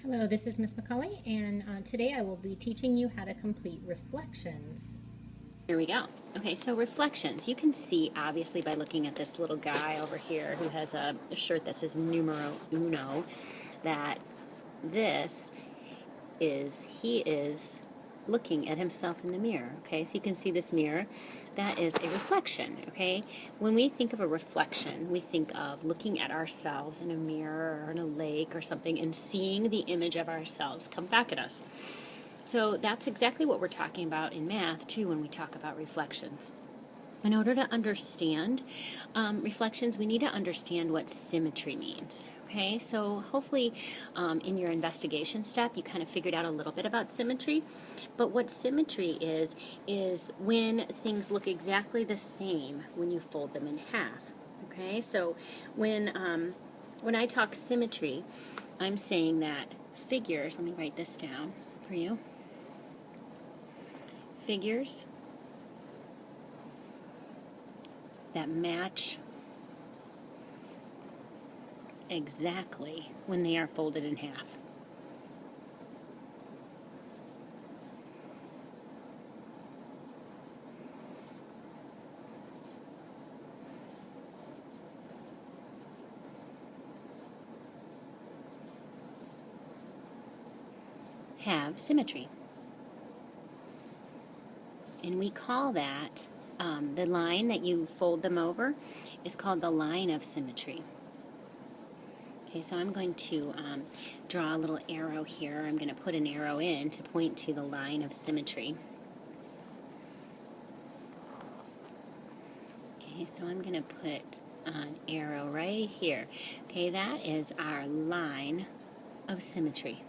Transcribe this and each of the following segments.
Hello, this is Miss McCauley, and today I will be teaching you how to complete reflections. Here we go. Okay, so reflections. You can see, obviously, by looking at this little guy over here who has a shirt that says numero uno, that he is looking at himself in the mirror. Okay, so you can see this mirror. That is a reflection. Okay, when we think of a reflection, we think of looking at ourselves in a mirror or in a lake or something and seeing the image of ourselves come back at us. So that's exactly what we're talking about in math, too, when we talk about reflections. In order to understand reflections, we need to understand what symmetry means. Okay, so hopefully in your investigation step, you kind of figured out a little bit about symmetry. But what symmetry is when things look exactly the same when you fold them in half. Okay, so when I talk symmetry, I'm saying that figures, let me write this down for you. Figures that match exactly when they are folded in half. Have symmetry. And we call that, the line that you fold them over is called the line of symmetry. Okay, so I'm going to draw a little arrow here. I'm going to put an arrow in to point to the line of symmetry. Okay, so I'm going to put an arrow right here. Okay, that is our line of symmetry.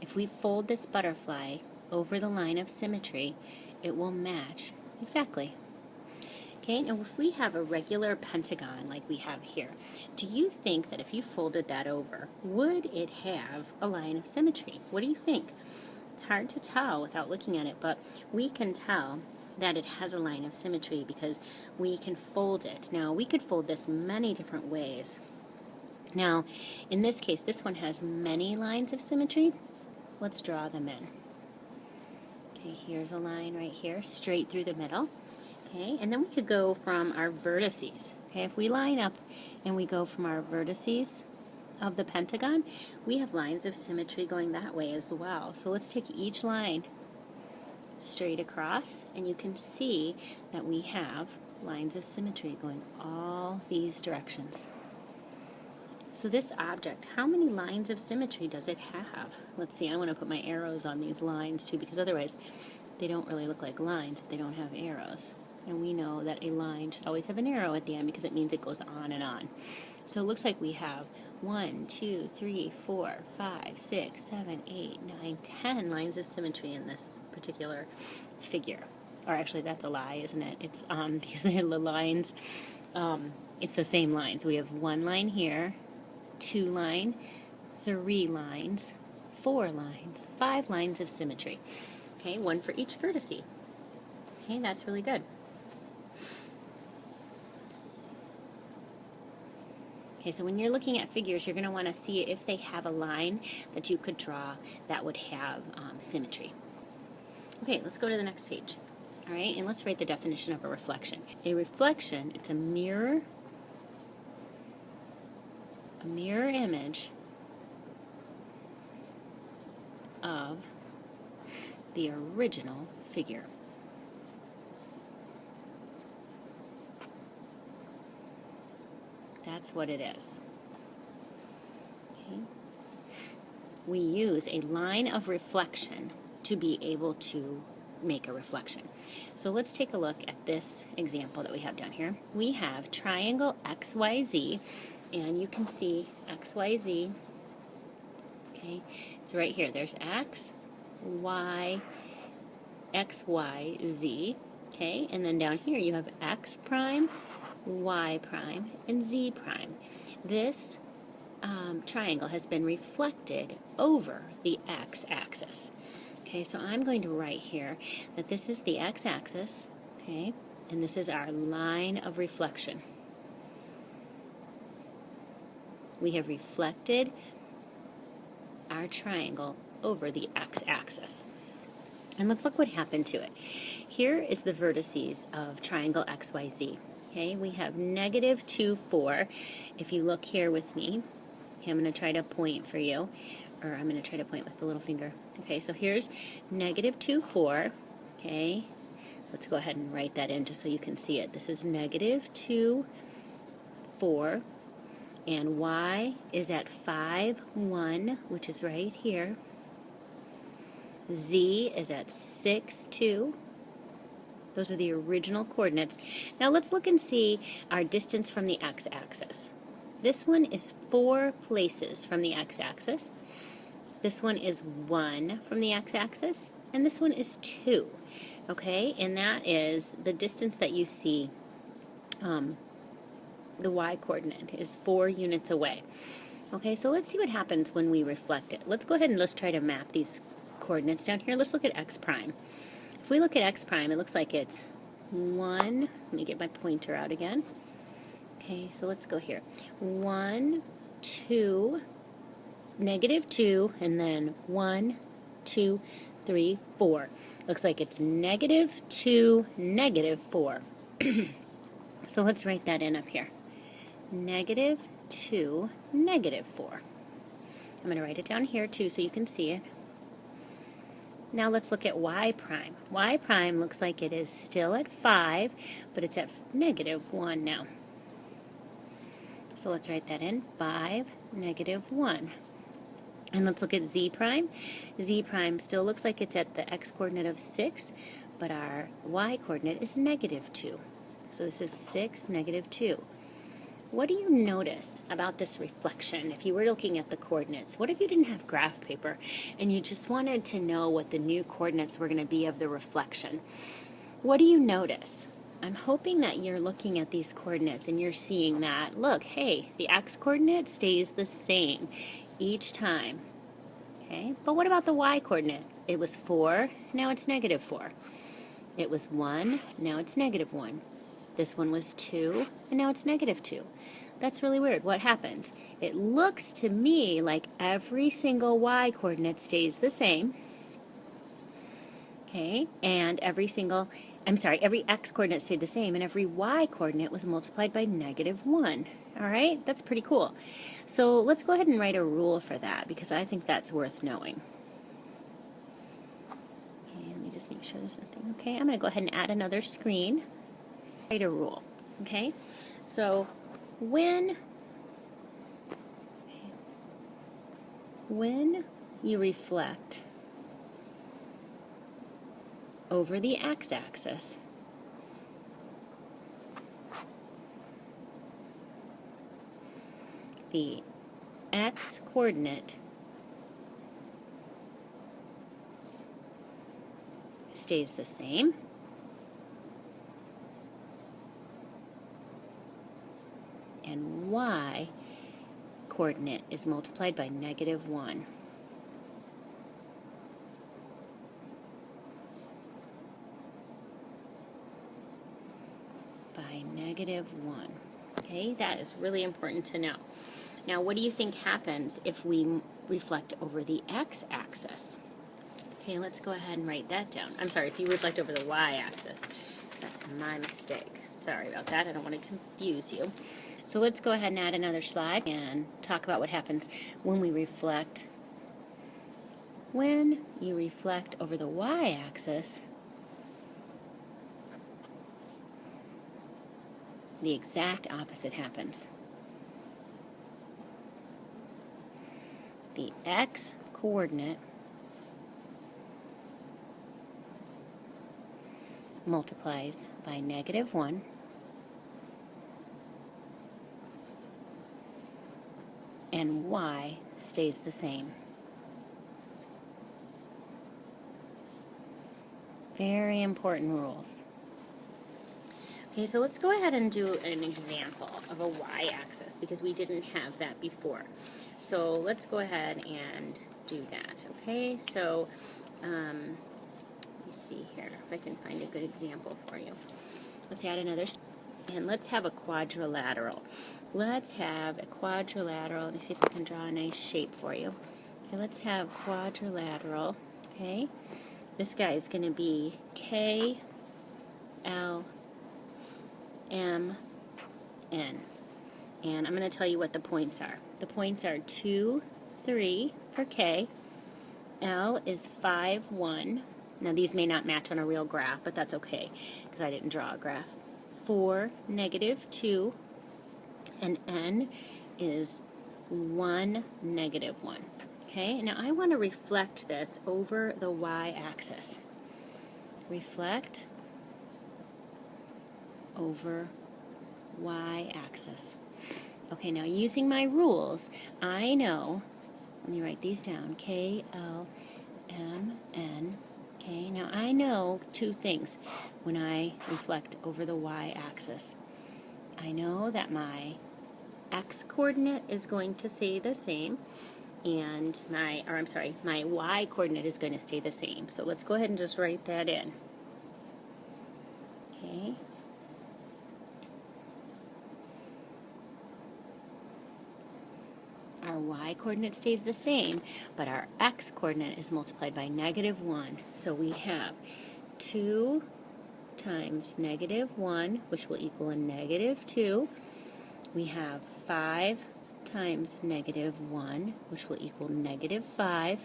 If we fold this butterfly over the line of symmetry, it will match exactly. Okay, now if we have a regular pentagon like we have here, do you think that if you folded that over, would it have a line of symmetry? What do you think? It's hard to tell without looking at it, but we can tell that it has a line of symmetry because we can fold it. Now, we could fold this many different ways. Now, in this case, this one has many lines of symmetry. Let's draw them in. Okay, here's a line right here, straight through the middle. Okay, and then we could go from our vertices. Okay, if we line up and we go from our vertices of the pentagon, we have lines of symmetry going that way as well. So let's take each line straight across, and you can see that we have lines of symmetry going all these directions. So this object, how many lines of symmetry does it have? Let's see, I want to put my arrows on these lines too, because otherwise they don't really look like lines if they don't have arrows. And we know that a line should always have an arrow at the end because it means it goes on and on. So it looks like we have 1, 2, 3, 4, 5, 6, 7, 8, 9, 10 lines of symmetry in this particular figure. Or actually, that's a lie, isn't it? It's because the lines, it's the same lines. We have one line here, 2 line, 3 lines, 4 lines, 5 lines of symmetry. Okay, one for each vertice. Okay, that's really good. Okay, so when you're looking at figures, you're going to want to see if they have a line that you could draw that would have symmetry. Okay, let's go to the next page. All right, and let's write the definition of a reflection. A reflection, it's a mirror image of the original figure. That's what it is. Okay. We use a line of reflection to be able to make a reflection. So let's take a look at this example that we have down here. We have triangle XYZ, and you can see XYZ. Okay, so right here, there's X, Y, X, Y, Z. Okay, and then down here you have X prime, Y prime, and Z prime. This triangle has been reflected over the x-axis. Okay, so I'm going to write here that this is the x-axis, okay, and this is our line of reflection. We have reflected our triangle over the x-axis. And let's look what happened to it. Here is the vertices of triangle XYZ. Okay, we have negative 2, 4. If you look here with me, okay, I'm going to try to point for you, or I'm going to try to point with the little finger. Okay, so here's negative 2, 4. Okay, let's go ahead and write that in just so you can see it. This is negative 2, 4. And y is at 5, 1, which is right here. Z is at 6, 2. Those are the original coordinates. Now let's look and see our distance from the x-axis. This one is 4 places from the x-axis. This one is 1 from the x-axis. And this one is 2. Okay, and that is the distance that you see. The y-coordinate is 4 units away. Okay, so let's see what happens when we reflect it. Let's go ahead and let's try to map these coordinates down here. Let's look at x prime. If we look at x prime, it looks like it's 1. Let me get my pointer out again. Okay, so let's go here. 1, 2, negative 2, and then 1, 2, 3, 4. Looks like it's negative 2, negative 4. So let's write that in up here. Negative 2, negative 4. I'm going to write it down here too so you can see it. Now let's look at y prime. Y prime looks like it is still at 5, but it's at negative 1 now. So let's write that in, 5, negative 1. And let's look at z prime. Z prime still looks like it's at the x-coordinate of 6, but our y-coordinate is negative 2. So this is 6, negative 2. What do you notice about this reflection if you were looking at the coordinates? What if you didn't have graph paper and you just wanted to know what the new coordinates were going to be of the reflection? What do you notice? I'm hoping that you're looking at these coordinates and you're seeing that, look, hey, the x-coordinate stays the same each time. Okay, but what about the y-coordinate? It was 4, now it's negative 4. It was 1, now it's negative 1. This one was 2, and now it's negative 2. That's really weird. What happened? It looks to me like every single y-coordinate stays the same. Okay, and every x-coordinate stayed the same, and every y-coordinate was multiplied by negative 1. All right, that's pretty cool. So let's go ahead and write a rule for that, because I think that's worth knowing. Okay, let me just make sure there's nothing. Okay, I'm going to go ahead and add another screen. Write a rule, okay? So when you reflect over the x-axis, the x-coordinate stays the same. And y-coordinate is multiplied by negative 1. By negative 1. Okay, that is really important to know. Now, what do you think happens if we reflect over the x-axis? Okay, let's go ahead and write that down. I'm sorry, if you reflect over the y-axis. That's my mistake. Sorry about that. I don't want to confuse you. So let's go ahead and add another slide and talk about what happens when we reflect. When you reflect over the y-axis, the exact opposite happens. The x-coordinate multiplies by negative 1, and y stays the same. Very important rules. Okay, so let's go ahead and do an example of a y-axis because we didn't have that before. So let's go ahead and do that, okay? So let me see here if I can find a good example for you. Let's add another, and let's have a quadrilateral. Let's have a quadrilateral. Let me see if I can draw a nice shape for you. Okay, let's have quadrilateral. Okay, this guy is going to be K, L, M, N. And I'm going to tell you what the points are. The points are 2, 3 for K. L is 5, 1. Now these may not match on a real graph, but that's okay because I didn't draw a graph. 4, negative 2. And N is 1, negative 1. Okay, now I want to reflect this over the y-axis. Reflect over y-axis. Okay, now using my rules, I know, let me write these down, K, L, M, N. Okay, now I know two things when I reflect over the y-axis. I know that my x-coordinate is going to stay the same, and my y-coordinate is going to stay the same. So let's go ahead and just write that in. Okay. Our y-coordinate stays the same, but our x-coordinate is multiplied by negative 1. So we have 2 times negative 1, which will equal a negative 2. We have 5 times negative 1, which will equal negative 5.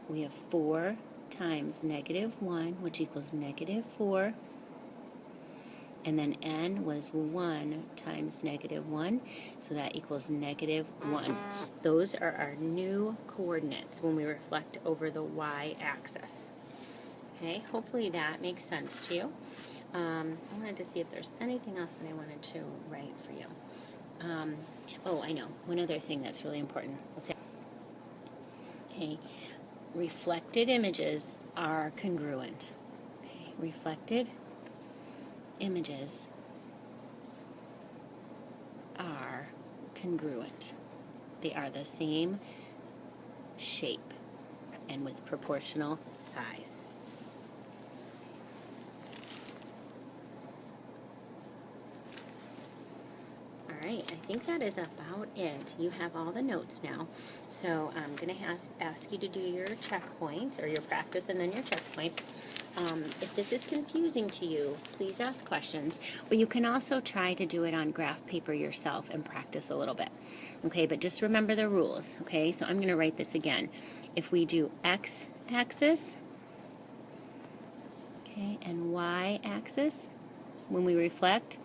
We have 4 times negative 1, which equals negative 4. And then n was 1 times negative 1, so that equals negative 1. Those are our new coordinates when we reflect over the y-axis. Okay, hopefully that makes sense to you. I wanted to see if there's anything else that I wanted to write for you. Oh, I know. One other thing that's really important. Let's say, okay, reflected images are congruent. Okay, reflected images are congruent. They are the same shape and with proportional size. All right, I think that is about it. You have all the notes now. So I'm going to ask you to do your checkpoint or your practice and then your checkpoint. If this is confusing to you, please ask questions, but you can also try to do it on graph paper yourself and practice a little bit. Okay, but just remember the rules, okay? So I'm going to write this again. If we do x-axis, okay, and y-axis, when we reflect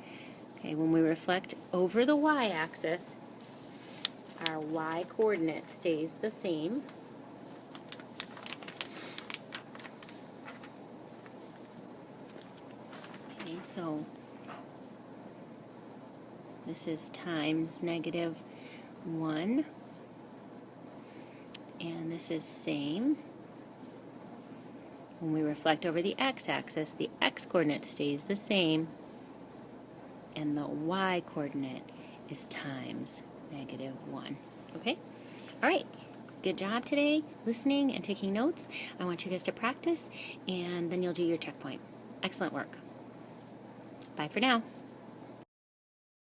over the y-axis, our y-coordinate stays the same. Okay, so this is times negative 1, and this is same. When we reflect over the x-axis, the x-coordinate stays the same, and the y-coordinate is times negative 1. Okay? All right. Good job today listening and taking notes. I want you guys to practice, and then you'll do your checkpoint. Excellent work. Bye for now.